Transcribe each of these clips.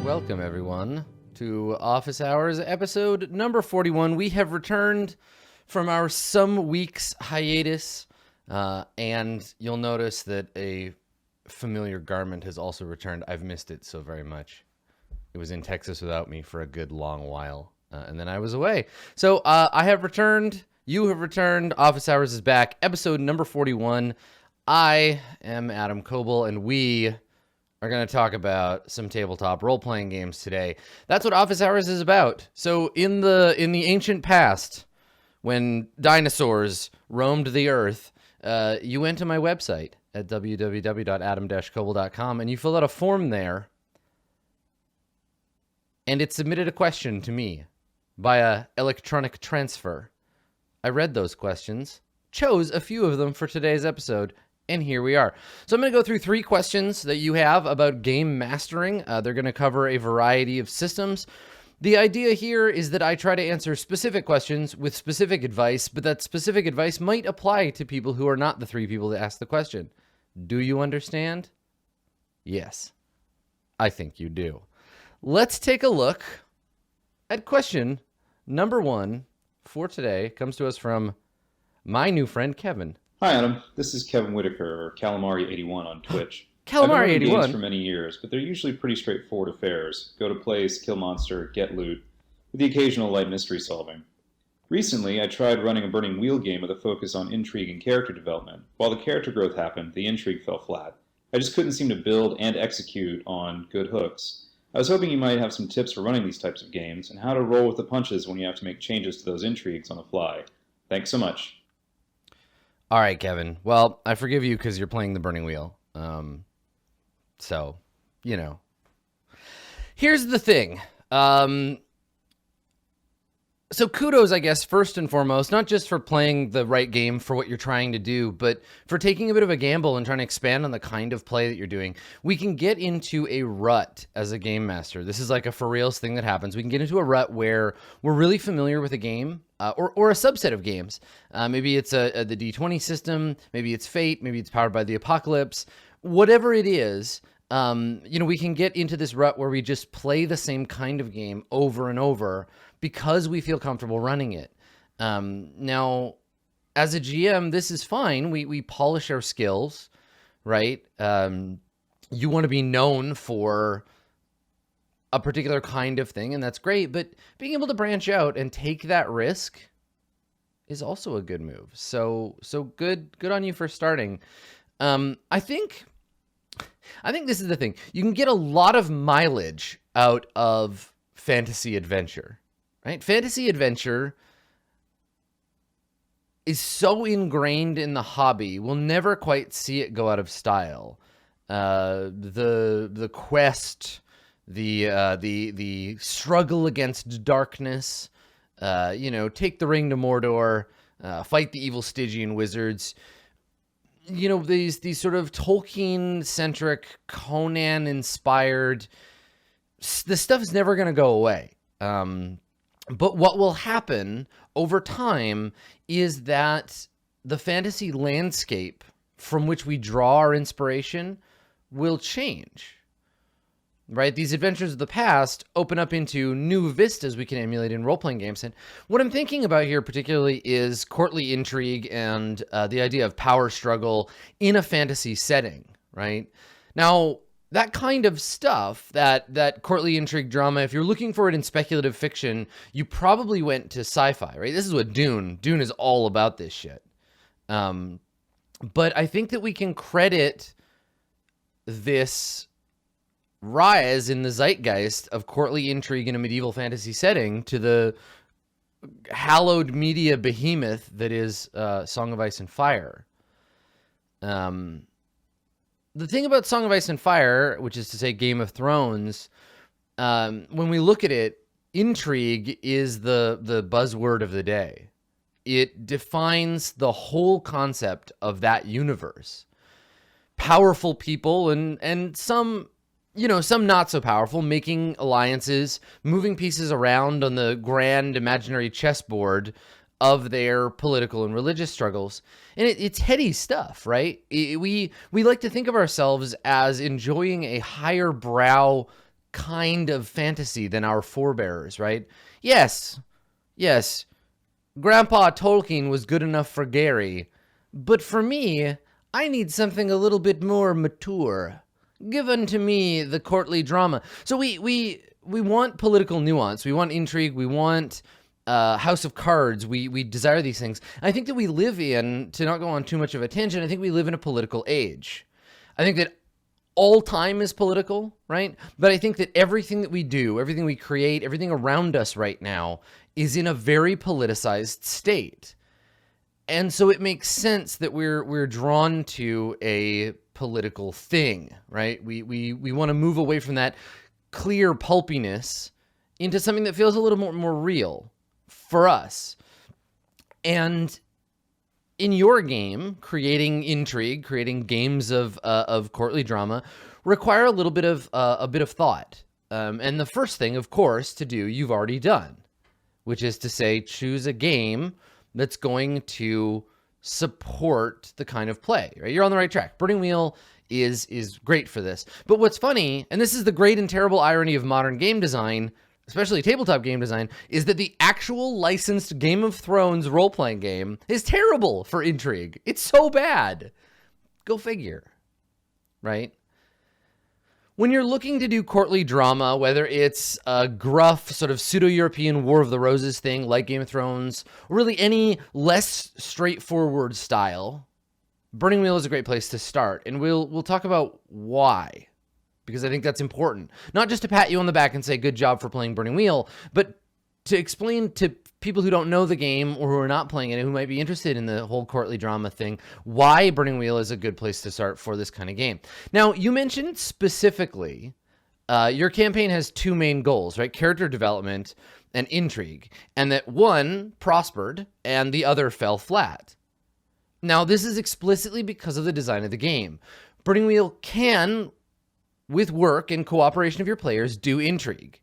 Welcome, everyone, to Office Hours, episode number 41. We have returned from our some weeks hiatus, and you'll notice that a familiar garment has also returned. I've missed it so very much. It was in Texas without me for a good long while, and then I was away. So I have returned. You have returned. Office Hours is back. Episode number 41. I am Adam Coble, and we are going to talk about some tabletop role-playing games today. That's what Office Hours is about. So in the ancient past, when dinosaurs roamed the earth, you went to my website at www.adam-coble.com, and you filled out a form there, and it submitted a question to me via electronic transfer. I read those questions, chose a few of them for today's episode, and here we are. So I'm going to go through 3 questions that you have about game mastering. They're going to cover a variety of systems. The idea here is that I try to answer specific questions with specific advice, but that specific advice might apply to people who are not the 3 people that ask the question. Do you understand? Yes, I think you do. Let's take a look at question number 1 for today. It comes to us from my new friend, Kevin. Hi, Adam. This is Kevin Whitaker, or Calamari81 on Twitch. Calamari81? I've been running games for many years, but they're usually pretty straightforward affairs. Go to place, kill monster, get loot, with the occasional light mystery solving. Recently, I tried running a Burning Wheel game with a focus on intrigue and character development. While the character growth happened, the intrigue fell flat. I just couldn't seem to build and execute on good hooks. I was hoping you might have some tips for running these types of games, and how to roll with the punches when you have to make changes to those intrigues on the fly. Thanks so much. All right, Kevin. Well, I forgive you because you're playing the Burning Wheel. So, you know. Here's the thing. So kudos, I guess, first and foremost, not just for playing the right game for what you're trying to do, but for taking a bit of a gamble and trying to expand on the kind of play that you're doing. We can get into a rut as a game master. This is like a for reals thing that happens. We can get into a rut where we're really familiar with a game, or a subset of games. Maybe it's the D20 system, maybe it's Fate, maybe it's Powered by the Apocalypse. Whatever it is, we can get into this rut where we just play the same kind of game over and over because we feel comfortable running it. Now, as a GM, this is fine. We polish our skills, right? You want to be known for a particular kind of thing, and that's great. But being able to branch out and take that risk is also a good move. So good on you for starting. I think this is the thing. You can get a lot of mileage out of fantasy adventure, right? Fantasy adventure is so ingrained in the hobby, we'll never quite see it go out of style. The quest, the struggle against darkness, take the ring to Mordor, fight the evil Stygian wizards. These sort of Tolkien-centric, Conan-inspired, the stuff is never going to go away. But what will happen over time is that the fantasy landscape from which we draw our inspiration will change. Right? These adventures of the past open up into new vistas we can emulate in role-playing games. And what I'm thinking about here particularly is courtly intrigue and the idea of power struggle in a fantasy setting, right? Now, that kind of stuff, that courtly intrigue drama, if you're looking for it in speculative fiction, you probably went to sci-fi, right? This is what Dune is all about, this shit. But I think that we can credit this rise in the zeitgeist of courtly intrigue in a medieval fantasy setting to the hallowed media behemoth that is Song of Ice and Fire. The thing about Song of Ice and Fire, which is to say Game of Thrones, when we look at it, intrigue is the buzzword of the day. It defines the whole concept of that universe. Powerful people and some not so powerful, making alliances, moving pieces around on the grand imaginary chessboard of their political and religious struggles. And it's heady stuff, right? We like to think of ourselves as enjoying a higher brow kind of fantasy than our forebears, right? Yes, yes, Grandpa Tolkien was good enough for Gary, but for me, I need something a little bit more mature. Give unto me the courtly drama. So we want political nuance. We want intrigue. We want House of Cards. We desire these things. I think that we live in, to not go on too much of a tangent, I think we live in a political age. I think that all time is political, right? But I think that everything that we do, everything we create, everything around us right now is in a very politicized state. And so it makes sense that we're drawn to a political thing, right? We want to move away from that clear pulpiness into something that feels a little more real for us. And in your game, creating intrigue, creating games of courtly drama require a little bit of thought. And the first thing, of course, to do, you've already done, which is to say, choose a game that's going to support the kind of play, right? You're on the right track. Burning Wheel is great for this. But what's funny, and this is the great and terrible irony of modern game design, especially tabletop game design, is that the actual licensed Game of Thrones role-playing game is terrible for intrigue. It's so bad. Go figure, right? When you're looking to do courtly drama, whether it's a gruff sort of pseudo-European War of the Roses thing like Game of Thrones, or really any less straightforward style, Burning Wheel is a great place to start. And we'll talk about why, because I think that's important. Not just to pat you on the back and say, good job for playing Burning Wheel, but to explain to people who don't know the game or who are not playing it, who might be interested in the whole courtly drama thing, why Burning Wheel is a good place to start for this kind of game. Now, you mentioned specifically your campaign has two main goals, right? Character development and intrigue, and that one prospered and the other fell flat. Now, this is explicitly because of the design of the game. Burning Wheel can, with work and cooperation of your players, do intrigue.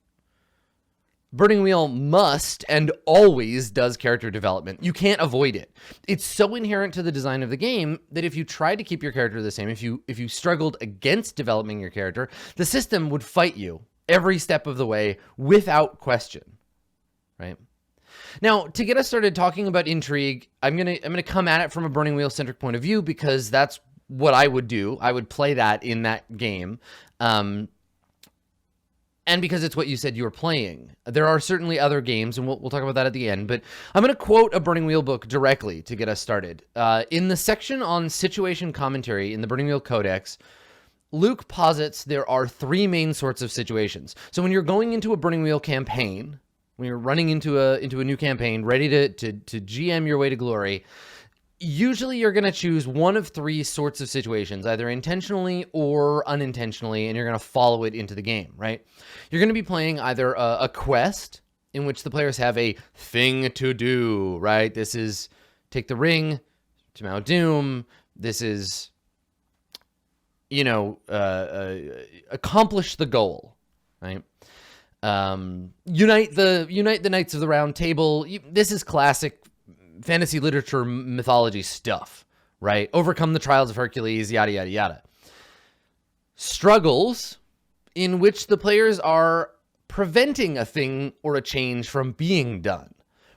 Burning Wheel must and always does character development. You can't avoid it. It's so inherent to the design of the game that if you try to keep your character the same, if you struggled against developing your character, the system would fight you every step of the way without question, right? Now, to get us started talking about intrigue, I'm gonna come at it from a Burning Wheel centric point of view because that's what I would do. I would play that in that game. And because it's what you said you were playing. There are certainly other games, and we'll talk about that at the end, but I'm going to quote a Burning Wheel book directly to get us started. In the section on situation commentary in the Burning Wheel Codex, Luke posits there are three main sorts of situations. So when you're going into a Burning Wheel campaign, when you're running into a new campaign, ready to GM your way to glory, usually you're going to choose one of three sorts of situations, either intentionally or unintentionally, and you're going to follow it into the game, right? You're going to be playing either a quest in which the players have a thing to do, right? This is take the ring to Mount Doom. This is, accomplish the goal, right? Unite the Knights of the Round Table. This is classic fantasy literature mythology stuff, right? Overcome the trials of Hercules, yada, yada, yada. Struggles in which the players are preventing a thing or a change from being done,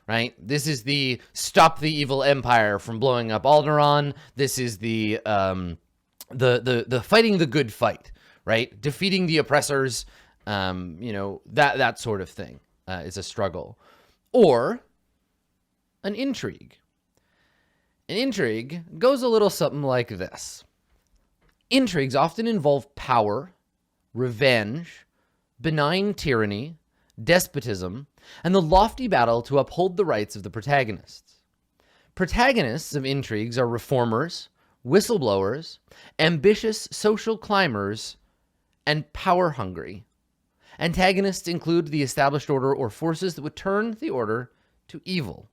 right? This is the stop the evil empire from blowing up Alderaan. This is the fighting the good fight, right? Defeating the oppressors, that sort of thing is a struggle. Or an intrigue. An intrigue goes a little something like this. Intrigues often involve power, revenge, benign tyranny, despotism, and the lofty battle to uphold the rights of the protagonists. Protagonists of intrigues are reformers, whistleblowers, ambitious social climbers, and power-hungry. Antagonists include the established order or forces that would turn the order to evil.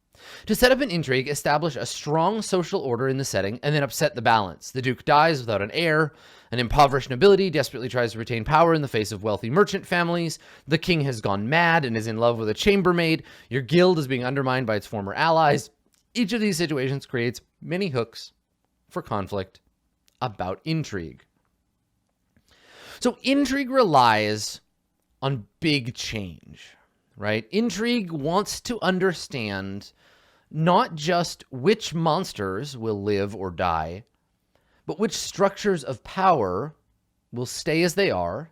To set up an intrigue, establish a strong social order in the setting, and then upset the balance. The Duke dies without an heir. An impoverished nobility desperately tries to retain power in the face of wealthy merchant families. The king has gone mad and is in love with a chambermaid. Your guild is being undermined by its former allies. Each of these situations creates many hooks for conflict about intrigue. So intrigue relies on big change, right? Intrigue wants to understand not just which monsters will live or die, but which structures of power will stay as they are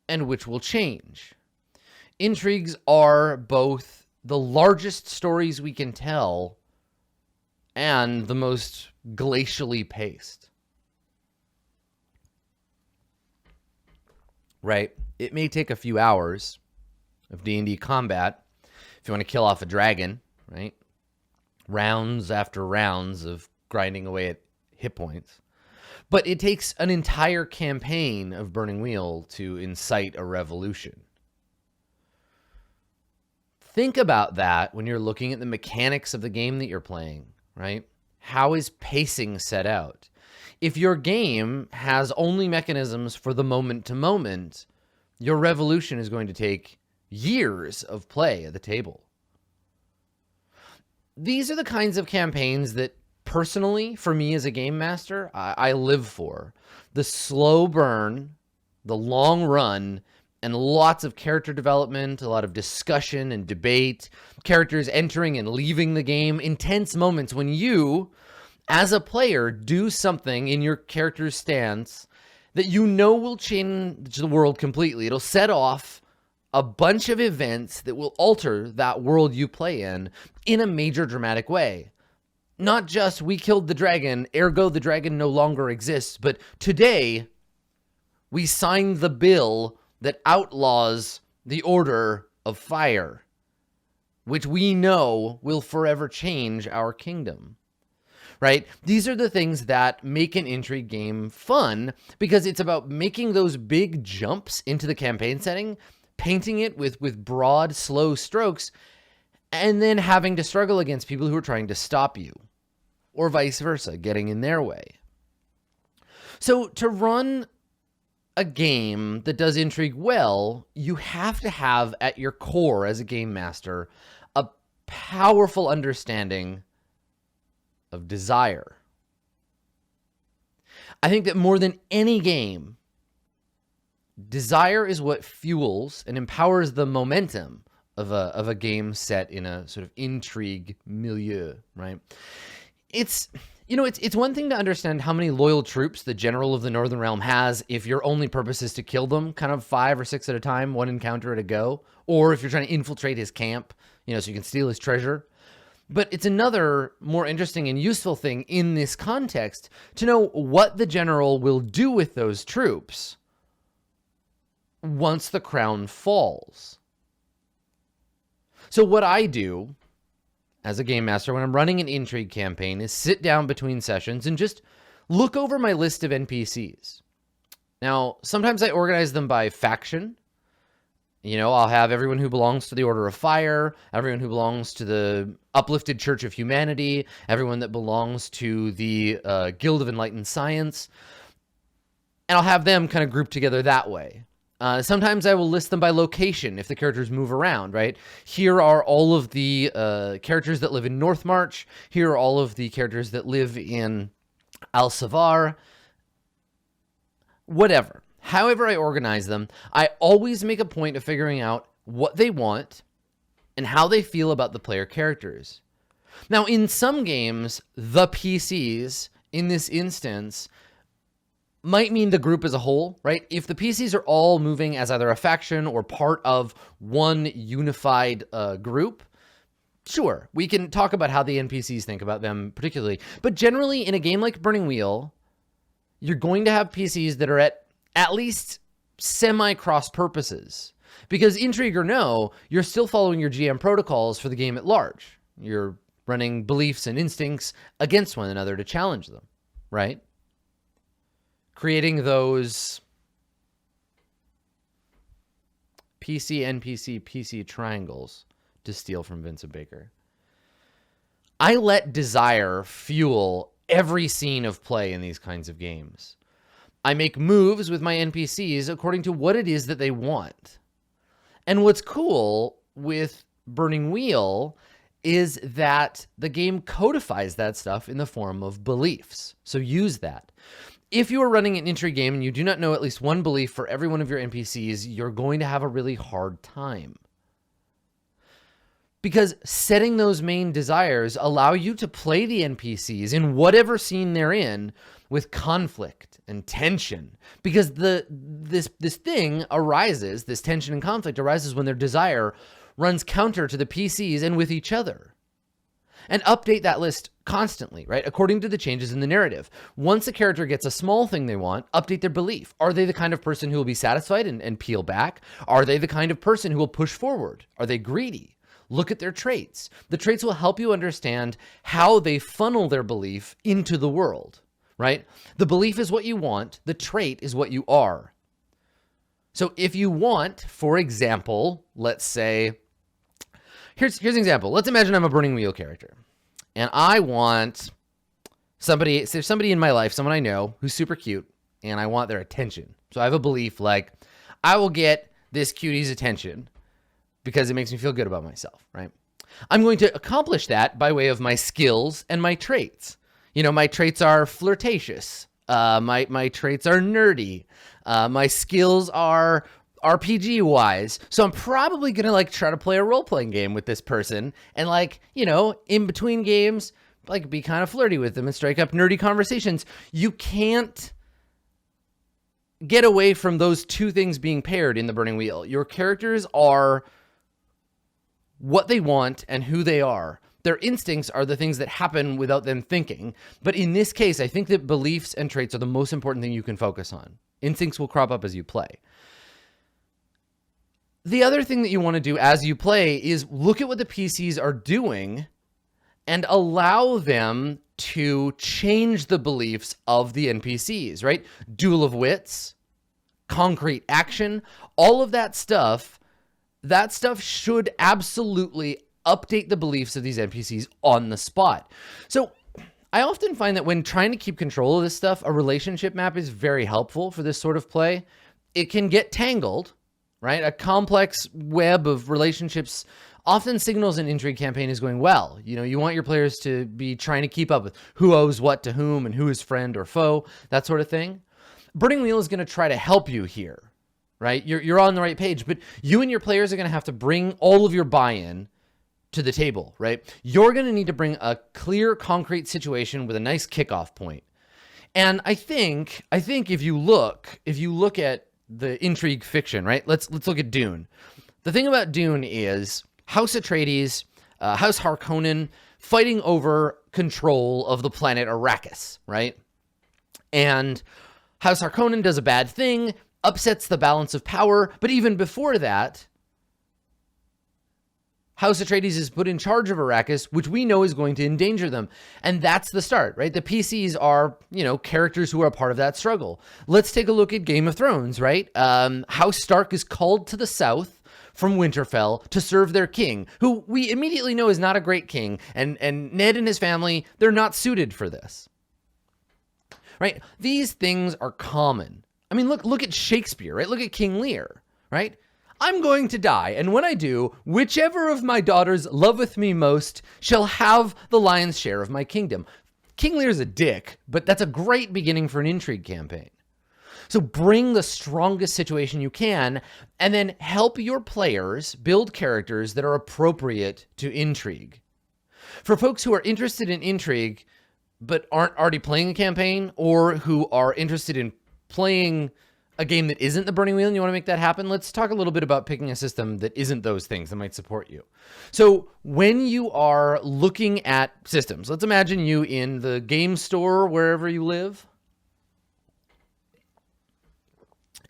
and which will change. Intrigues are both the largest stories we can tell and the most glacially paced. Right? It may take a few hours of D&D combat if you want to kill off a dragon, right? Rounds after rounds of grinding away at hit points. But it takes an entire campaign of Burning Wheel to incite a revolution. Think about that when you're looking at the mechanics of the game that you're playing, right? How is pacing set out? If your game has only mechanisms for the moment to moment, your revolution is going to take years of play at the table. These are the kinds of campaigns that personally, for me as a game master, I live for. The slow burn, the long run, and lots of character development, a lot of discussion and debate, characters entering and leaving the game, intense moments when you, as a player, do something in your character's stance that you know will change the world completely. It'll set off a bunch of events that will alter that world you play in a major dramatic way. Not just, we killed the dragon, ergo the dragon no longer exists, but today we signed the bill that outlaws the Order of Fire, which we know will forever change our kingdom. Right? These are the things that make an intrigue game fun, because it's about making those big jumps into the campaign setting, painting it with broad, slow strokes, and then having to struggle against people who are trying to stop you, or vice versa, getting in their way. So to run a game that does intrigue well, you have to have at your core as a game master a powerful understanding of desire. I think that more than any game, desire is what fuels and empowers the momentum of a game set in a sort of intrigue milieu, right? It's one thing to understand how many loyal troops the general of the Northern Realm has if your only purpose is to kill them, kind of 5 or 6 at a time, one encounter at a go, or if you're trying to infiltrate his camp, so you can steal his treasure. But it's another more interesting and useful thing in this context to know what the general will do with those troops once the crown falls. So what I do as a game master when I'm running an intrigue campaign is sit down between sessions and just look over my list of NPCs. Now, sometimes I organize them by faction. I'll have everyone who belongs to the Order of Fire, everyone who belongs to the Uplifted Church of Humanity, everyone that belongs to the Guild of Enlightened Science, and I'll have them kind of grouped together that way. Sometimes I will list them by location if the characters move around, right? Here are all of the characters that live in Northmarch. Here are all of the characters that live in Al-Savar. Whatever. However I organize them, I always make a point of figuring out what they want and how they feel about the player characters. Now, in some games, the PCs, in this instance, might mean the group as a whole, right? If the PCs are all moving as either a faction or part of one unified group, sure, we can talk about how the NPCs think about them particularly. But generally, in a game like Burning Wheel, you're going to have PCs that are at least semi-cross purposes. Because intrigue or no, you're still following your GM protocols for the game at large. You're running beliefs and instincts against one another to challenge them, right? Creating those PC, NPC, PC triangles, to steal from Vincent Baker. I let desire fuel every scene of play in these kinds of games. I make moves with my NPCs according to what it is that they want. And what's cool with Burning Wheel is that the game codifies that stuff in the form of beliefs. So use that. If you are running an intrigue game and you do not know at least one belief for every one of your NPCs, you're going to have a really hard time. Because setting those main desires allow you to play the NPCs in whatever scene they're in with conflict and tension. Because this thing arises, this tension and conflict arises when their desire runs counter to the PCs and with each other. And update that list constantly, right? According to the changes in the narrative. Once a character gets a small thing they want, update their belief. Are they the kind of person who will be satisfied and peel back? Are they the kind of person who will push forward? Are they greedy? Look at their traits. The traits will help you understand how they funnel their belief into the world, right? The belief is what you want. The trait is what you are. So if you want, for example, let's say, here's an example. Let's imagine I'm a Burning Wheel character and I want somebody, so there's somebody in my life, someone I know who's super cute, and I want their attention. So I have a belief like, I will get this cutie's attention because it makes me feel good about myself, right? I'm going to accomplish that by way of my skills and my traits. You know, my traits are flirtatious. My traits are nerdy. My skills are RPG wise. So I'm probably going to like try to play a role-playing game with this person and like, you know, in between games, like be kind of flirty with them and strike up nerdy conversations. You can't get away from those two things being paired in the Burning Wheel. Your characters are what they want and who they are. Their instincts are the things that happen without them thinking. But in this case, I think that beliefs and traits are the most important thing you can focus on. Instincts will crop up as you play. The other thing that you want to do as you play is look at what the PCs are doing and allow them to change the beliefs of the NPCs, right? Duel of wits, concrete action, all of that stuff should absolutely update the beliefs of these NPCs on the spot. So I often find that when trying to keep control of this stuff, a relationship map is very helpful for this sort of play. It can get tangled, right? A complex web of relationships often signals an intrigue campaign is going well. You know, you want your players to be trying to keep up with who owes what to whom and who is friend or foe, that sort of thing. Burning Wheel is going to try to help you here, right? You're on the right page, but you and your players are going to have to bring all of your buy-in to the table, right? You're going to need to bring a clear, concrete situation with a nice kickoff point. And I think if you look at the intrigue fiction, right? Let's look at Dune. The thing about Dune is House Atreides, House Harkonnen fighting over control of the planet Arrakis, right? And House Harkonnen does a bad thing, upsets the balance of power, but even before that, House Atreides is put in charge of Arrakis, which we know is going to endanger them. And that's the start, right? The PCs are, you know, characters who are a part of that struggle. Let's take a look at Game of Thrones, right? House Stark is called to the south from Winterfell to serve their king, who we immediately know is not a great king. And Ned and his family, they're not suited for this, right? These things are common. I mean, look at Shakespeare, right? Look at King Lear, right? I'm going to die, and when I do, whichever of my daughters loveth me most shall have the lion's share of my kingdom. King Lear's a dick, but that's a great beginning for an intrigue campaign. So bring the strongest situation you can, and then help your players build characters that are appropriate to intrigue. For folks who are interested in intrigue, but aren't already playing a campaign, or who are interested in playing a game that isn't the Burning Wheel and you want to make that happen, let's talk a little bit about picking a system that isn't those things that might support you. So when you are looking at systems, let's imagine you in the game store wherever you live,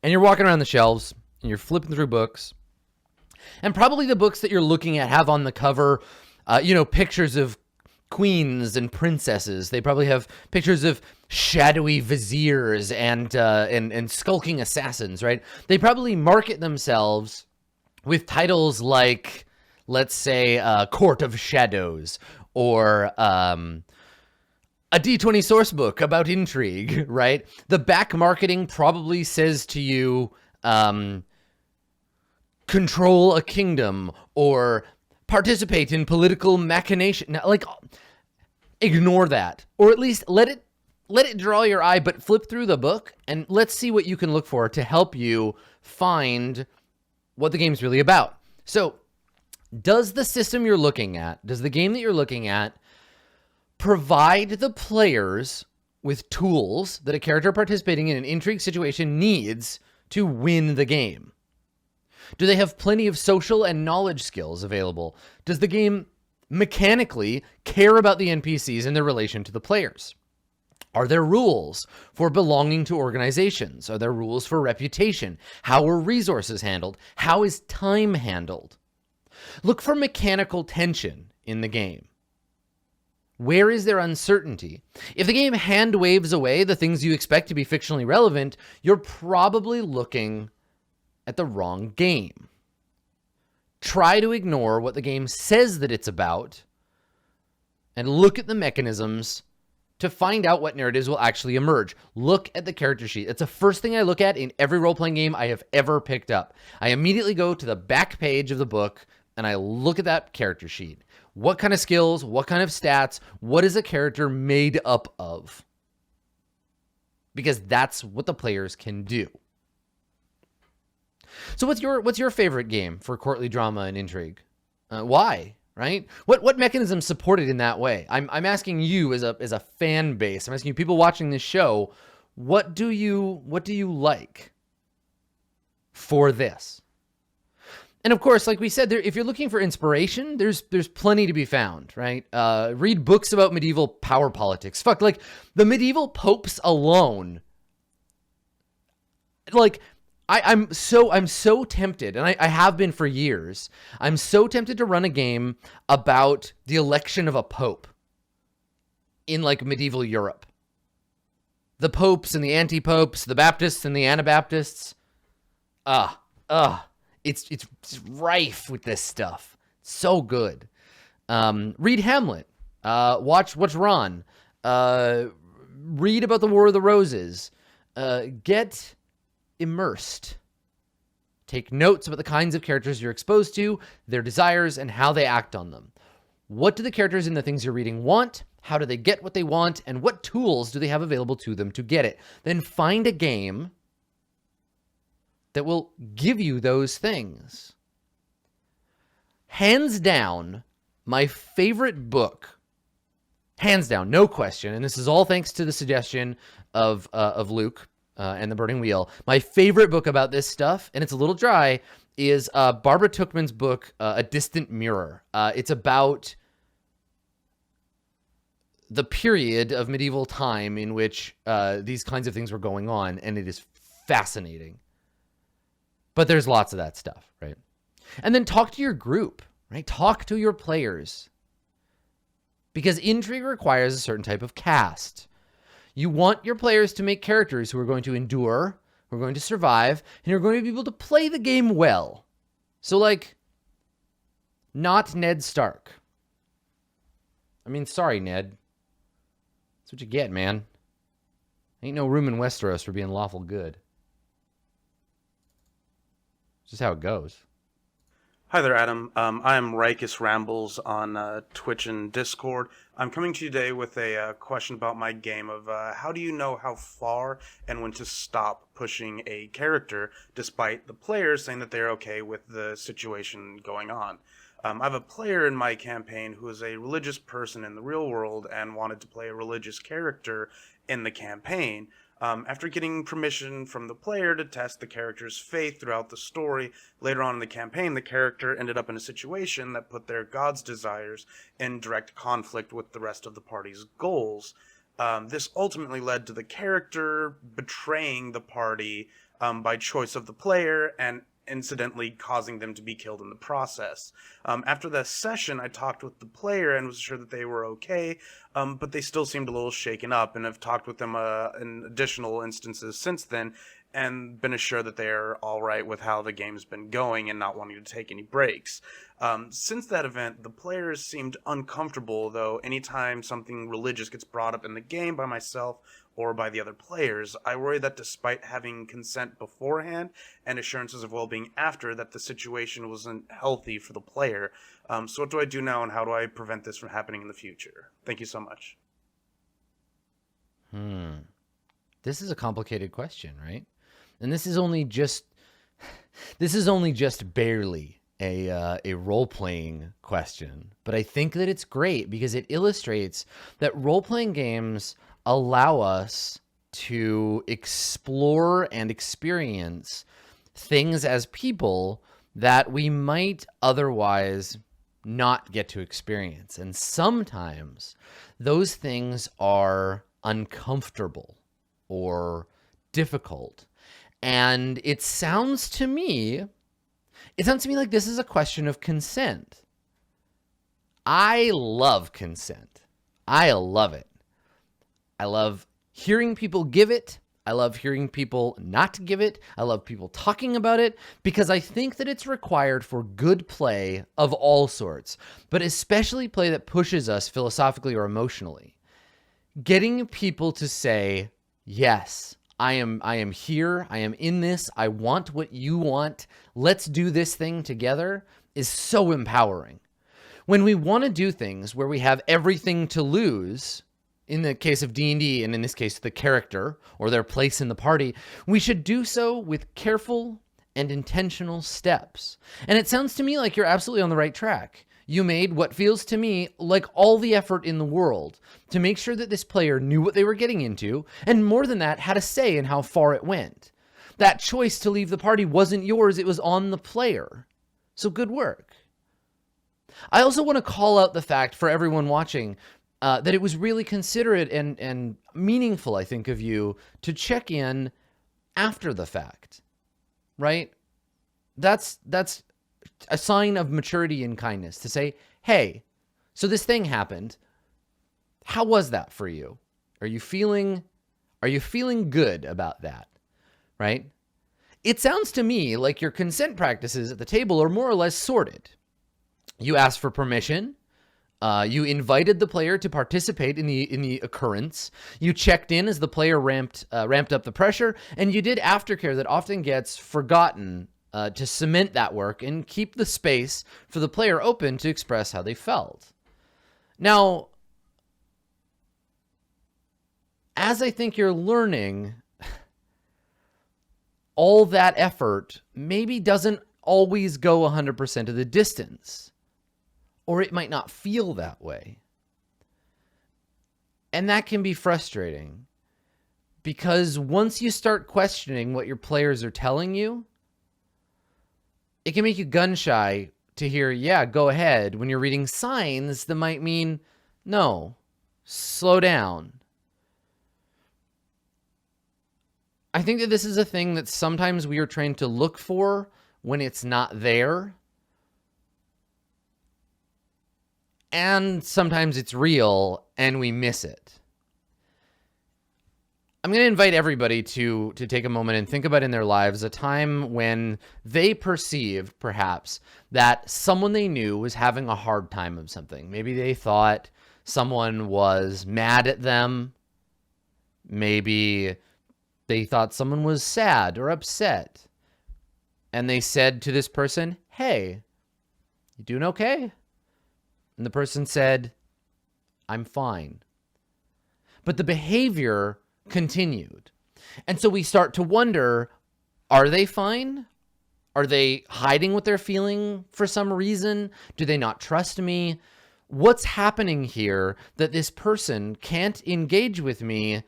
and you're walking around the shelves and you're flipping through books, and probably the books that you're looking at have on the cover, pictures of queens and princesses. They probably have pictures of shadowy viziers and skulking assassins, right? They probably market themselves with titles like, let's say, Court of Shadows, or a D20 source book about intrigue, right? The back marketing probably says to you, control a kingdom, or participate in political machination. Now, like, ignore that, or at least let it let it draw your eye, but flip through the book and let's see what you can look for to help you find what the game's really about. So, does the system you're looking at, does the game that you're looking at provide the players with tools that a character participating in an intrigue situation needs to win the game? Do they have plenty of social and knowledge skills available? Does the game mechanically care about the NPCs and their relation to the players? Are there rules for belonging to organizations? Are there rules for reputation? How are resources handled? How is time handled? Look for mechanical tension in the game. Where is there uncertainty? If the game hand waves away the things you expect to be fictionally relevant, you're probably looking at the wrong game. Try to ignore what the game says that it's about and look at the mechanisms to find out what narratives will actually emerge. Look at the character sheet. It's the first thing I look at in every role-playing game I have ever picked up. I immediately go to the back page of the book and I look at that character sheet. What kind of skills? What kind of stats? What is a character made up of? Because that's what the players can do. So what's your favorite game for courtly drama and intrigue? Why? Right? What mechanisms support it in that way? I'm asking you as a fan base. I'm asking you, people watching this show, what do you like for this? And of course, like we said, if you're looking for inspiration, there's plenty to be found, right? Read books about medieval power politics. Fuck, like the medieval popes alone. Like I'm so tempted, and I have been for years. I'm so tempted to run a game about the election of a pope in like medieval Europe. The popes and the anti-popes, the Baptists and the Anabaptists. It's rife with this stuff. So good. Read Hamlet. Watch Ron. Read about the War of the Roses. Get immersed. Take notes about the kinds of characters you're exposed to, their desires, and how they act on them. What do the characters in the things you're reading want? How do they get what they want? And what tools do they have available to them to get it? Then find a game that will give you those things. Hands down, my favorite book, hands down, no question, and this is all thanks to the suggestion of Luke and the Burning Wheel. My favorite book about this stuff, and it's a little dry, is Barbara Tuchman's book, A Distant Mirror. It's about the period of medieval time in which these kinds of things were going on, and it is fascinating. But there's lots of that stuff, right? And then talk to your group, right? Talk to your players. Because intrigue requires a certain type of cast. You want your players to make characters who are going to endure, who are going to survive, and who are going to be able to play the game well. So, like, not Ned Stark. I mean, sorry, Ned. That's what you get, man. Ain't no room in Westeros for being lawful good. Just how it goes. Hi there, Adam. I am Rikus Rambles on Twitch and Discord. I'm coming to you today with a question about my game of how do you know how far and when to stop pushing a character despite the players saying that they're okay with the situation going on. I have a player in my campaign who is a religious person in the real world and wanted to play a religious character in the campaign. After getting permission from the player to test the character's faith throughout the story, later on in the campaign, the character ended up in a situation that put their god's desires in direct conflict with the rest of the party's goals. This ultimately led to the character betraying the party by choice of the player and incidentally causing them to be killed in the process. After that session, I talked with the player and was sure that they were okay, but they still seemed a little shaken up, and have talked with them in additional instances since then, and been assured that they're all right with how the game's been going and not wanting to take any breaks. Since that event, the players seemed uncomfortable, though anytime something religious gets brought up in the game by myself or by the other players, I worry that despite having consent beforehand and assurances of well-being after, that the situation wasn't healthy for the player. So what do I do now, and how do I prevent this from happening in the future? Thank you so much. This is a complicated question, right? And this is only just barely a role-playing question, but I think that it's great because it illustrates that role-playing games allow us to explore and experience things as people that we might otherwise not get to experience. And sometimes those things are uncomfortable or difficult. And it sounds to me like this is a question of consent. I love consent. I love it. I love hearing people give it. I love hearing people not give it. I love people talking about it because I think that it's required for good play of all sorts, but especially play that pushes us philosophically or emotionally. Getting people to say, yes, I am here. I am in this. I want what you want. Let's do this thing together is so empowering. When we want to do things where we have everything to lose, in the case of D&D, and in this case, the character or their place in the party, we should do so with careful and intentional steps. And it sounds to me like you're absolutely on the right track. You made what feels to me like all the effort in the world to make sure that this player knew what they were getting into, and more than that, had a say in how far it went. That choice to leave the party wasn't yours, it was on the player. So good work. I also want to call out the fact for everyone watching that it was really considerate and meaningful, I think, of you to check in after the fact, right? That's a sign of maturity and kindness to say, hey, so this thing happened. How was that for you? Are you feeling good about that, right? It sounds to me like your consent practices at the table are more or less sorted. You asked for permission. You invited the player to participate in the occurrence. You checked in as the player ramped up the pressure, and you did aftercare that often gets forgotten to cement that work and keep the space for the player open to express how they felt. Now, as I think you're learning, all that effort maybe doesn't always go 100% of the distance. Or it might not feel that way. And that can be frustrating because once you start questioning what your players are telling you, it can make you gun shy to hear, yeah, go ahead, when you're reading signs that might mean, no, slow down. I think that this is a thing that sometimes we are trained to look for when it's not there. And sometimes it's real and we miss it. I'm going to invite everybody to take a moment and think about in their lives a time when they perceived, perhaps, that someone they knew was having a hard time of something. Maybe they thought someone was mad at them. Maybe they thought someone was sad or upset. And they said to this person, hey, you doing okay? And the person said, I'm fine. But the behavior continued. And so we start to wonder, are they fine? Are they hiding what they're feeling for some reason? Do they not trust me? What's happening here that this person can't engage with me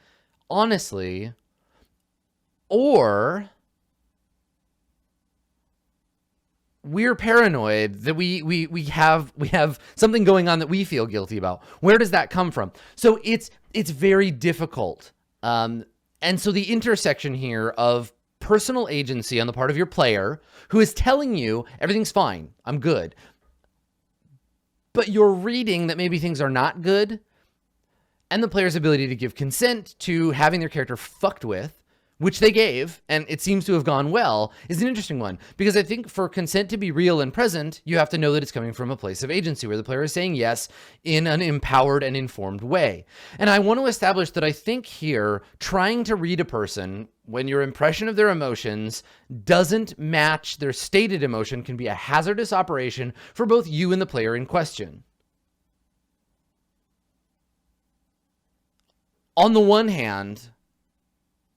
honestly? Or we're paranoid that we have something going on that we feel guilty about. Where does that come from? So it's very difficult. And so the intersection here of personal agency on the part of your player who is telling you everything's fine, I'm good, but you're reading that maybe things are not good, and the player's ability to give consent to having their character fucked with, which they gave, and it seems to have gone well, is an interesting one. Because I think for consent to be real and present, you have to know that it's coming from a place of agency, where the player is saying yes in an empowered and informed way. And I want to establish that I think here, trying to read a person when your impression of their emotions doesn't match their stated emotion can be a hazardous operation for both you and the player in question. on the one hand,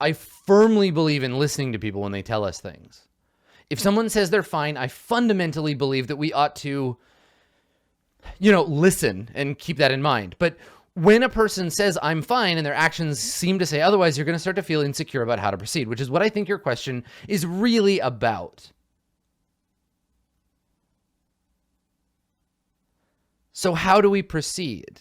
I firmly believe in listening to people when they tell us things. If someone says they're fine, I fundamentally believe that we ought to, listen and keep that in mind. But when a person says I'm fine and their actions seem to say otherwise, you're going to start to feel insecure about how to proceed, which is what I think your question is really about. So how do we proceed?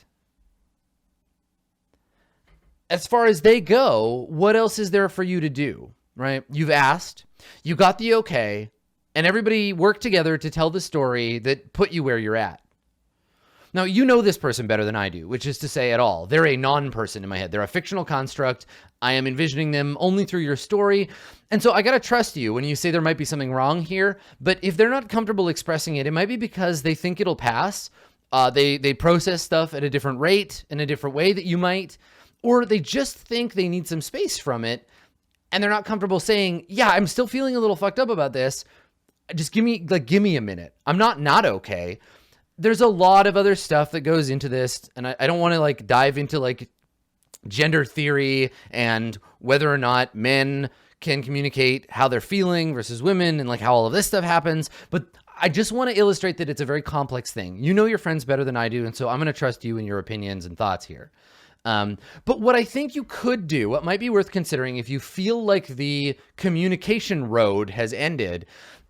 As far as they go, what else is there for you to do, right? You've asked, you got the okay, and everybody worked together to tell the story that put you where you're at. Now, you know this person better than I do, which is to say at all. They're a non-person in my head. They're a fictional construct. I am envisioning them only through your story. And so I got to trust you when you say there might be something wrong here. But if they're not comfortable expressing it, it might be because they think it'll pass. They process stuff at a different rate, in a different way that you might. Or they just think they need some space from it. And they're not comfortable saying, yeah, I'm still feeling a little fucked up about this. Just give me a minute. I'm not okay. There's a lot of other stuff that goes into this, and I don't want to dive into gender theory and whether or not men can communicate how they're feeling versus women and how all of this stuff happens. But I just want to illustrate that it's a very complex thing. You know your friends better than I do, and so I'm going to trust you and your opinions and thoughts here. But what I think you could do, what might be worth considering if you feel like the communication road has ended,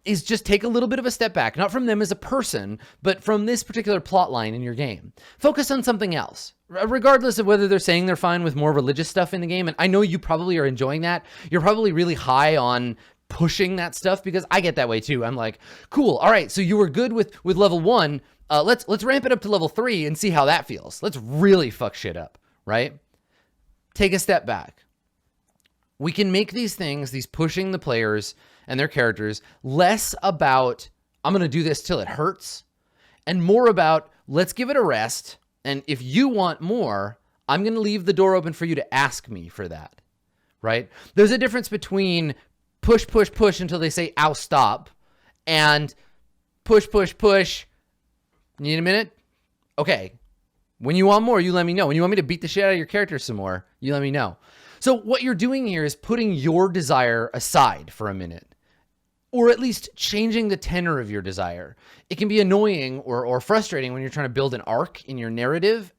is just take a little bit of a step back, not from them as a person, but from this particular plot line in your game. Focus on something else, regardless of whether they're saying they're fine with more religious stuff in the game. And I know you probably are enjoying that. You're probably really high on pushing that stuff because I get that way too. I'm like, cool. All right. So you were good with level 1. Let's ramp it up to level 3 and see how that feels. Let's really fuck shit up, right? Take a step back. We can make these things, these pushing the players and their characters, less about, I'm going to do this till it hurts, and more about, let's give it a rest. And if you want more, I'm going to leave the door open for you to ask me for that, right? There's a difference between push, push, push until they say, ow, stop, and push, push, push. Need a minute? Okay. When you want more, you let me know. When you want me to beat the shit out of your character some more, you let me know. So what you're doing here is putting your desire aside for a minute, or at least changing the tenor of your desire. It can be annoying or frustrating when you're trying to build an arc in your narrative,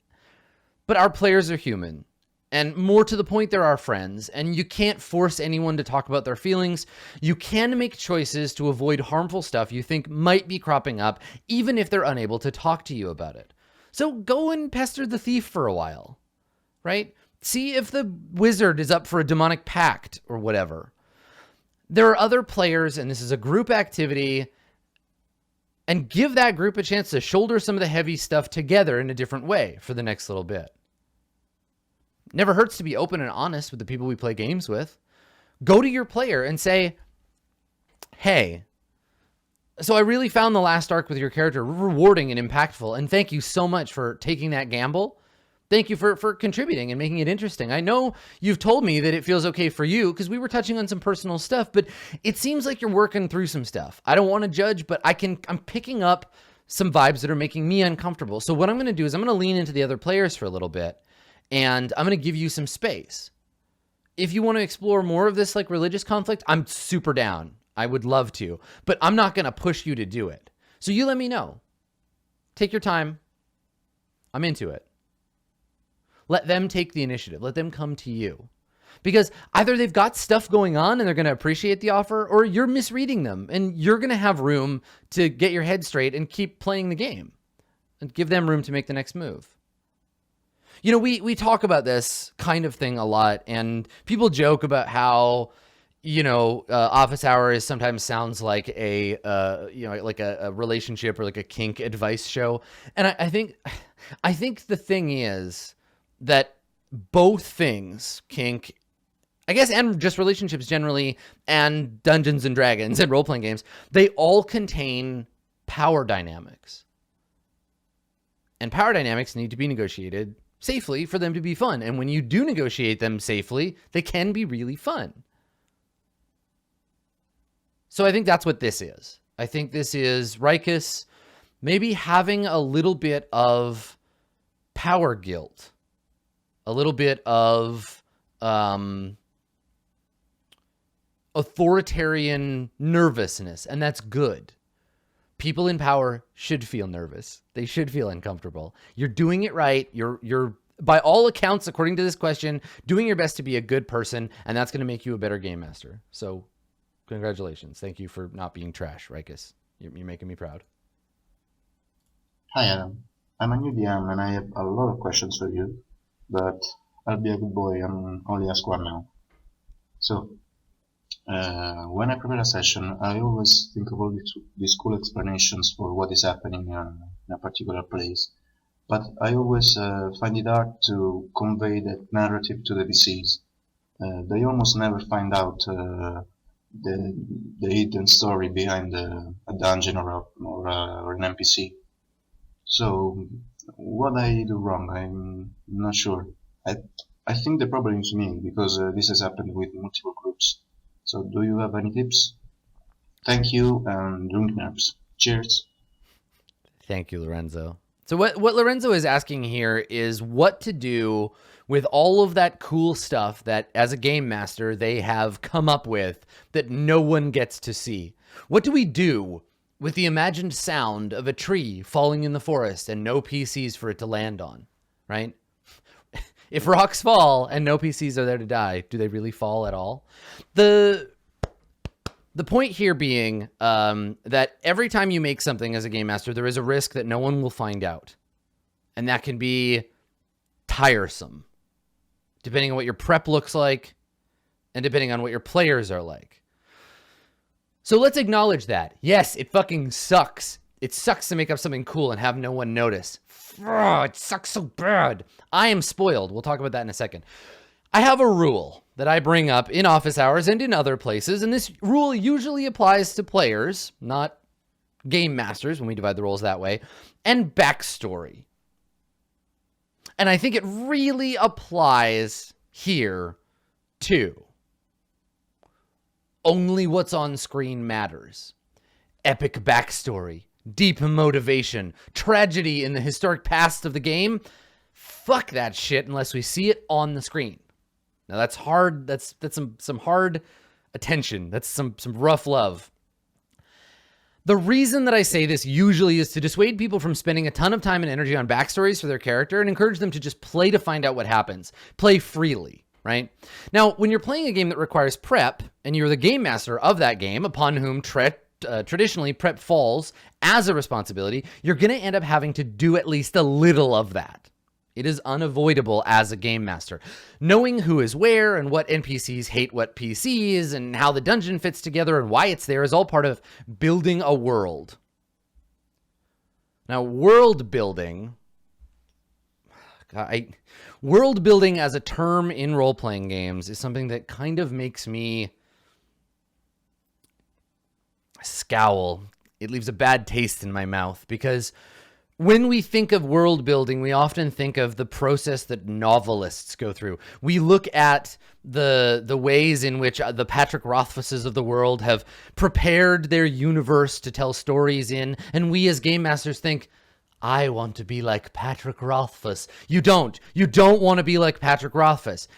but our players are human. And more to the point, they're our friends, and you can't force anyone to talk about their feelings. You can make choices to avoid harmful stuff you think might be cropping up, even if they're unable to talk to you about it. So go and pester the thief for a while, right? See if the wizard is up for a demonic pact or whatever. There are other players, and this is a group activity, and give that group a chance to shoulder some of the heavy stuff together in a different way for the next little bit. Never hurts to be open and honest with the people we play games with. Go to your player and say, hey, so I really found the last arc with your character rewarding and impactful, and thank you so much for taking that gamble. Thank you for contributing and making it interesting. I know you've told me that it feels okay for you because we were touching on some personal stuff, but it seems like you're working through some stuff. I don't want to judge, but I'm picking up some vibes that are making me uncomfortable. So what I'm going to do is I'm going to lean into the other players for a little bit, and I'm going to give you some space. If you want to explore more of this religious conflict, I'm super down. I would love to, but I'm not going to push you to do it. So you let me know. Take your time. I'm into it. Let them take the initiative. Let them come to you. Because either they've got stuff going on and they're going to appreciate the offer, or you're misreading them and you're going to have room to get your head straight and keep playing the game and give them room to make the next move. You know, we talk about this kind of thing a lot, and people joke about how, office hours sometimes sounds like a relationship or like a kink advice show. And I think the thing is that both things, kink, I guess, and just relationships generally, and Dungeons and Dragons and role-playing games, they all contain power dynamics. And power dynamics need to be negotiated safely for them to be fun. And when you do negotiate them safely, they can be really fun. So I think that's what this is. I think this is Rikus maybe having a little bit of power guilt a little bit of authoritarian nervousness, and that's good. People in power should feel nervous. They should feel uncomfortable. You're doing it right. You're by all accounts, according to this question, doing your best to be a good person, and that's going to make you a better game master. So congratulations. Thank you for not being trash, Rikus. You're making me proud. Hi Adam, I'm a new DM and I have a lot of questions for you, but I'll be a good boy and only ask one now. So, when I prepare a session, I always think of all these cool explanations for what is happening in a particular place, but I always find it hard to convey that narrative to the PCs. They almost never find out the hidden story behind a dungeon or an NPC. So, what I do wrong, I'm not sure. I think the problem is me, because this has happened with multiple groups. So, do you have any tips? Thank you, and drink nerves. Cheers. Thank you, Lorenzo. So what Lorenzo is asking here is what to do with all of that cool stuff that, as a game master, they have come up with that no one gets to see. What do we do with the imagined sound of a tree falling in the forest and no PCs for it to land on, right? If rocks fall and no PCs are there to die, do they really fall at all? The point here being that every time you make something as a game master, there is a risk that no one will find out. And that can be tiresome, depending on what your prep looks like and depending on what your players are like. So let's acknowledge that. Yes, it fucking sucks. It sucks to make up something cool and have no one notice. It sucks so bad. I am spoiled. We'll talk about that in a second. I have a rule that I bring up in office hours and in other places, and this rule usually applies to players, not game masters when we divide the roles that way, and backstory. And I think it really applies here too. Only what's on screen matters. Epic backstory, deep motivation, tragedy in the historic past of the game. Fuck that shit unless we see it on the screen. Now that's hard. That's some hard attention. That's some rough love. The reason that I say this usually is to dissuade people from spending a ton of time and energy on backstories for their character and encourage them to just play to find out what happens. Play freely, right? Now, when you're playing a game that requires prep and you're the game master of that game, upon whom traditionally prep falls as a responsibility, you're going to end up having to do at least a little of that. It is unavoidable as a game master. Knowing who is where and what NPCs hate what PCs and how the dungeon fits together and why it's there is all part of building a world. Now, world building as a term in role-playing games is something that kind of makes me scowl. It leaves a bad taste in my mouth because when we think of world building, we often think of the process that novelists go through. We look at the ways in which the Patrick Rothfusses of the world have prepared their universe to tell stories in, and we as game masters think, I want to be like Patrick Rothfuss. You don't. You don't want to be like Patrick Rothfuss.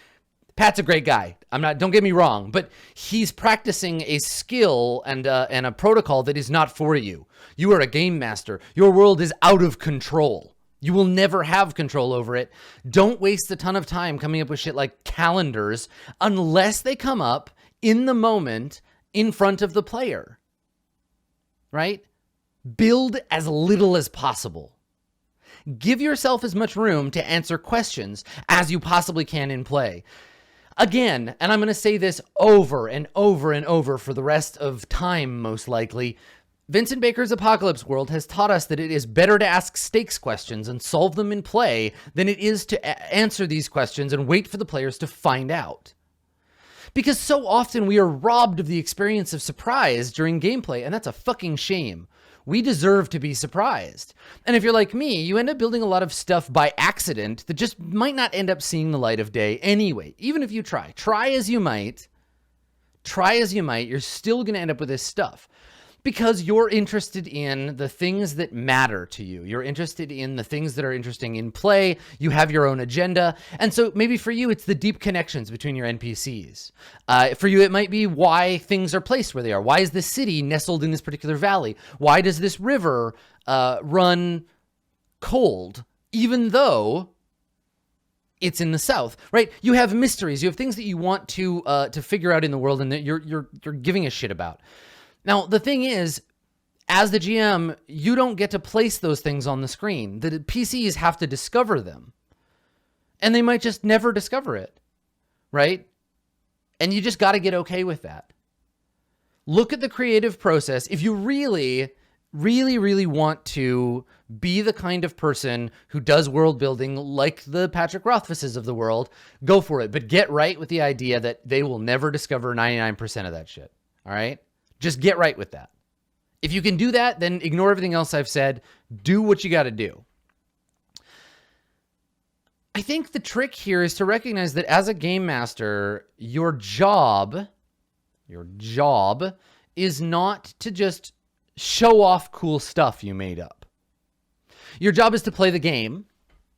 Pat's a great guy. Don't get me wrong, but he's practicing a skill and a protocol that is not for you. You are a game master. Your world is out of control. You will never have control over it. Don't waste a ton of time coming up with shit like calendars unless they come up in the moment in front of the player, right? Build as little as possible. Give yourself as much room to answer questions as you possibly can in play. Again, and I'm going to say this over and over and over for the rest of time, most likely, Vincent Baker's Apocalypse World has taught us that it is better to ask stakes questions and solve them in play than it is to answer these questions and wait for the players to find out. Because so often we are robbed of the experience of surprise during gameplay, and that's a fucking shame. We deserve to be surprised. And if you're like me, you end up building a lot of stuff by accident that just might not end up seeing the light of day anyway. Even if you try as you might, you're still going to end up with this stuff. Because you're interested in the things that matter to you. You're interested in the things that are interesting in play. You have your own agenda. And so maybe for you, it's the deep connections between your NPCs. For you, it might be why things are placed where they are. Why is this city nestled in this particular valley? Why does this river run cold, even though it's in the south, right? You have mysteries. You have things that you want to figure out in the world and that you're giving a shit about. Now, the thing is, as the GM, you don't get to place those things on the screen. The PCs have to discover them. And they might just never discover it, right? And you just got to get okay with that. Look at the creative process. If you really, really, really want to be the kind of person who does world building like the Patrick Rothfuses of the world, go for it. But get right with the idea that they will never discover 99% of that shit, all right? Just get right with that. If you can do that, then ignore everything else I've said. Do what you got to do. I think the trick here is to recognize that as a game master, your job is not to just show off cool stuff you made up. Your job is to play the game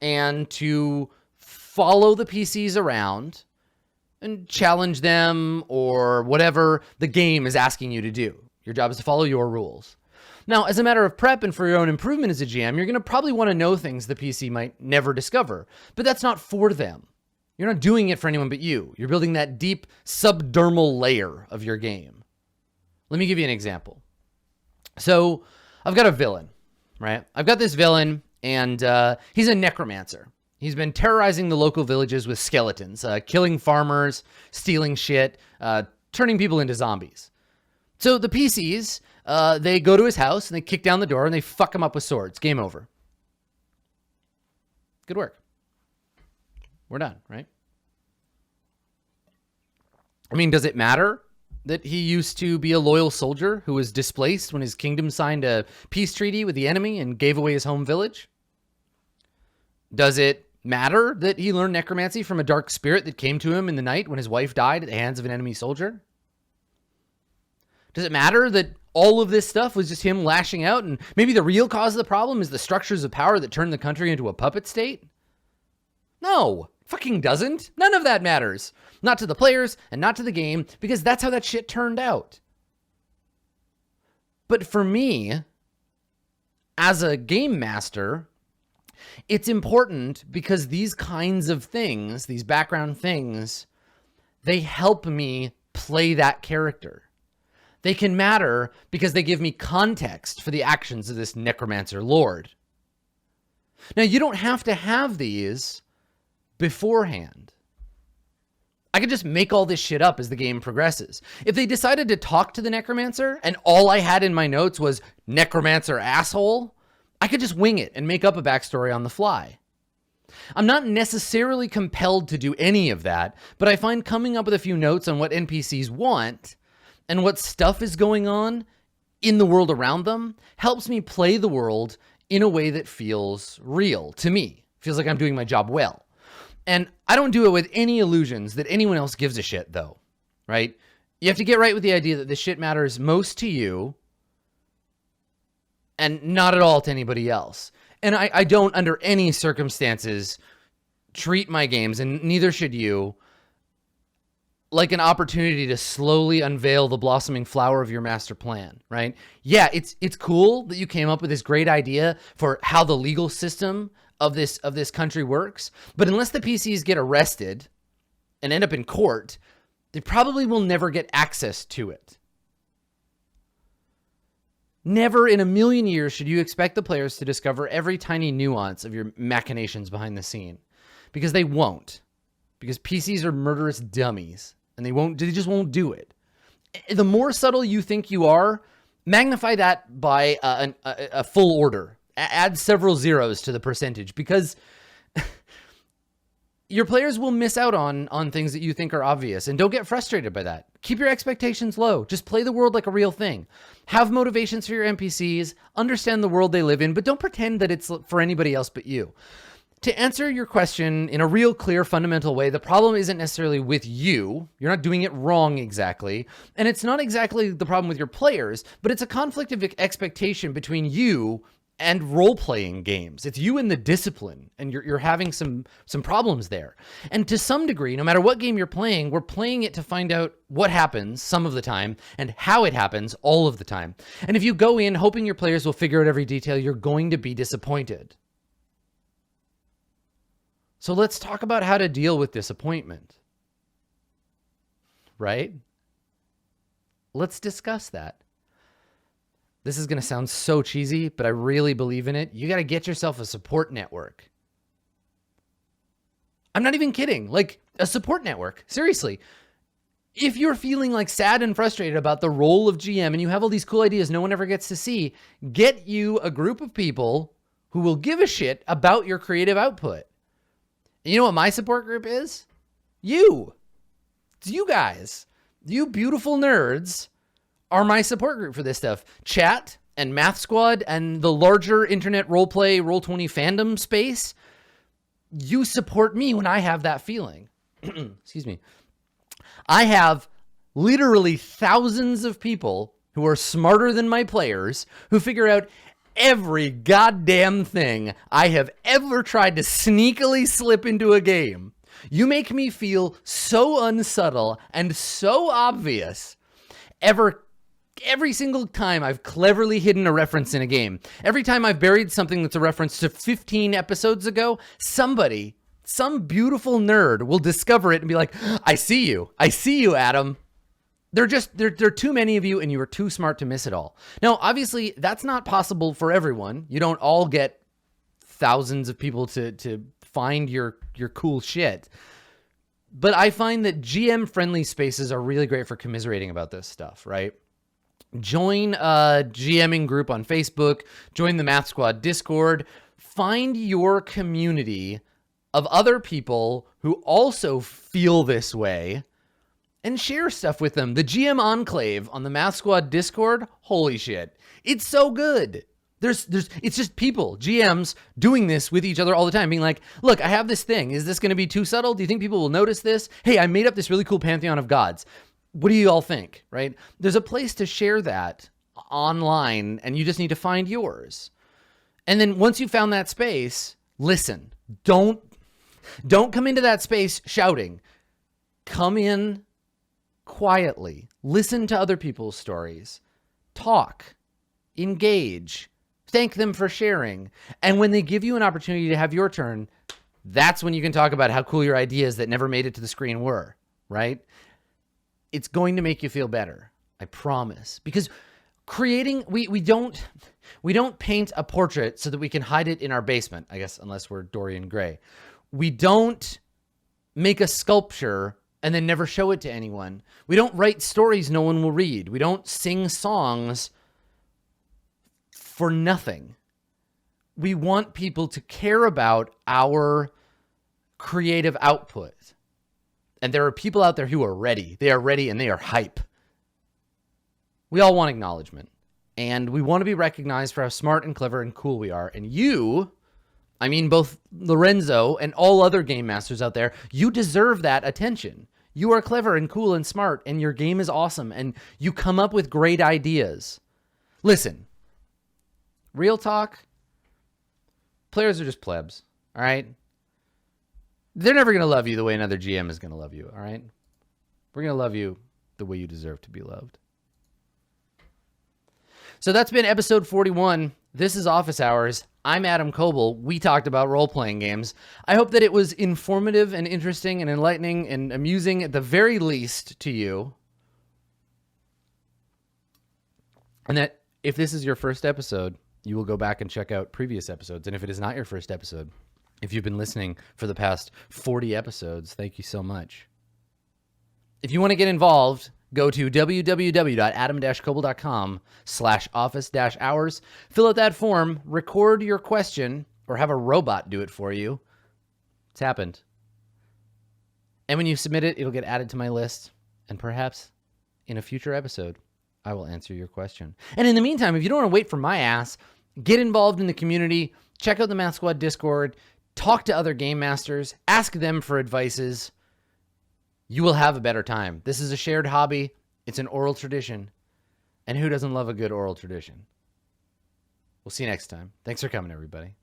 and to follow the PCs around and challenge them or whatever the game is asking you to do. Your job is to follow your rules. Now, as a matter of prep and for your own improvement as a GM, you're going to probably want to know things the PC might never discover, but that's not for them. You're not doing it for anyone but you. You're building that deep subdermal layer of your game. Let me give you an example. So I've got a villain, right? I've got this villain and he's a necromancer. He's been terrorizing the local villages with skeletons, killing farmers, stealing shit, turning people into zombies. So the PCs, they go to his house and they kick down the door and they fuck him up with swords. Game over. Good work. We're done, right? I mean, does it matter that he used to be a loyal soldier who was displaced when his kingdom signed a peace treaty with the enemy and gave away his home village? Does it matter that he learned necromancy from a dark spirit that came to him in the night when his wife died at the hands of an enemy soldier? Does it matter that all of this stuff was just him lashing out and maybe the real cause of the problem is the structures of power that turned the country into a puppet state? No, fucking doesn't. None of that matters. Not to the players and not to the game because that's how that shit turned out. But for me, as a game master, it's important because these kinds of things, these background things, they help me play that character. They can matter because they give me context for the actions of this necromancer lord. Now, you don't have to have these beforehand. I could just make all this shit up as the game progresses. If they decided to talk to the necromancer and all I had in my notes was necromancer asshole, I could just wing it and make up a backstory on the fly. I'm not necessarily compelled to do any of that, but I find coming up with a few notes on what NPCs want and what stuff is going on in the world around them helps me play the world in a way that feels real to me. Feels like I'm doing my job well. And I don't do it with any illusions that anyone else gives a shit, though, right? You have to get right with the idea that this shit matters most to you and not at all to anybody else. And I don't, under any circumstances, treat my games, and neither should you, like an opportunity to slowly unveil the blossoming flower of your master plan, right? Yeah, it's cool that you came up with this great idea for how the legal system of this country works, but unless the PCs get arrested and end up in court, they probably will never get access to it. Never in a million years should you expect the players to discover every tiny nuance of your machinations behind the scene, because they won't. Because PCs are murderous dummies, and they just won't do it. The more subtle you think you are, magnify that by a full order. Add several zeros to the percentage, because your players will miss out on things that you think are obvious, and don't get frustrated by that. Keep your expectations low. Just play the world like a real thing. Have motivations for your NPCs, understand the world they live in, but don't pretend that it's for anybody else but you. To answer your question in a real clear fundamental way, the problem isn't necessarily with you. You're not doing it wrong exactly. And it's not exactly the problem with your players, but it's a conflict of expectation between you and role-playing games. It's you and the discipline, and you're having some problems there. And to some degree, no matter what game you're playing, we're playing it to find out what happens some of the time and how it happens all of the time. And if you go in hoping your players will figure out every detail, you're going to be disappointed. So let's talk about how to deal with disappointment. Right? Let's discuss that. This is going to sound so cheesy, but I really believe in it. You got to get yourself a support network. I'm not even kidding. Like, a support network. Seriously. If you're feeling like sad and frustrated about the role of GM and you have all these cool ideas no one ever gets to see, get you a group of people who will give a shit about your creative output. And you know what my support group is? You. It's you guys. You beautiful nerds are my support group for this stuff. Chat and Math Squad and the larger internet roleplay, Roll20 fandom space. You support me when I have that feeling. Excuse me. I have literally thousands of people who are smarter than my players who figure out every goddamn thing I have ever tried to sneakily slip into a game. You make me feel so unsubtle and so obvious every single time I've cleverly hidden a reference in a game. Every time I've buried something that's a reference to 15 episodes ago, somebody, some beautiful nerd will discover it and be like, I see you, Adam. There are too many of you and you are too smart to miss it all. Now, obviously, that's not possible for everyone. You don't all get thousands of people to find your cool shit. But I find that GM-friendly spaces are really great for commiserating about this stuff, right? Join a GMing group on Facebook, join the Math Squad Discord, find your community of other people who also feel this way, and share stuff with them. The GM Enclave on the Math Squad Discord, holy shit. It's so good. It's just people, GMs, doing this with each other all the time, being like, look, I have this thing. Is this going to be too subtle? Do you think people will notice this? Hey, I made up this really cool pantheon of gods. What do you all think, right? There's a place to share that online, and you just need to find yours. And then once you've found that space, listen. Don't come into that space shouting. Come in quietly. Listen to other people's stories. Talk. Engage. Thank them for sharing. And when they give you an opportunity to have your turn, that's when you can talk about how cool your ideas that never made it to the screen were, right? It's going to make you feel better. I promise. Because creating, we don't paint a portrait so that we can hide it in our basement, I guess, unless we're Dorian Gray. We don't make a sculpture and then never show it to anyone. We don't write stories no one will read. We don't sing songs for nothing. We want people to care about our creative output. And there are people out there who are ready. They are ready and they are hype. We all want acknowledgement. And we want to be recognized for how smart and clever and cool we are. And you, I mean both Lorenzo and all other game masters out there, you deserve that attention. You are clever and cool and smart, and your game is awesome, and you come up with great ideas. Listen, real talk, players are just plebs, all right? They're never going to love you the way another GM is going to love you, all right? We're going to love you the way you deserve to be loved. So that's been episode 41. This is Office Hours. I'm Adam Coble. We talked about role-playing games. I hope that it was informative and interesting and enlightening and amusing at the very least to you. And that if this is your first episode, you will go back and check out previous episodes. And if it is not your first episode, if you've been listening for the past 40 episodes, thank you so much. If you want to get involved, go to www.adam-coble.com/office-hours. Fill out that form, record your question, or have a robot do it for you. It's happened. And when you submit it, it'll get added to my list. And perhaps in a future episode, I will answer your question. And in the meantime, if you don't want to wait for my ass, get involved in the community. Check out the Math Squad Discord. talk to other game masters, ask them for advices. You will have a better time. This is a shared hobby. It's an oral tradition. And who doesn't love a good oral tradition? We'll see you next time. Thanks for coming, everybody.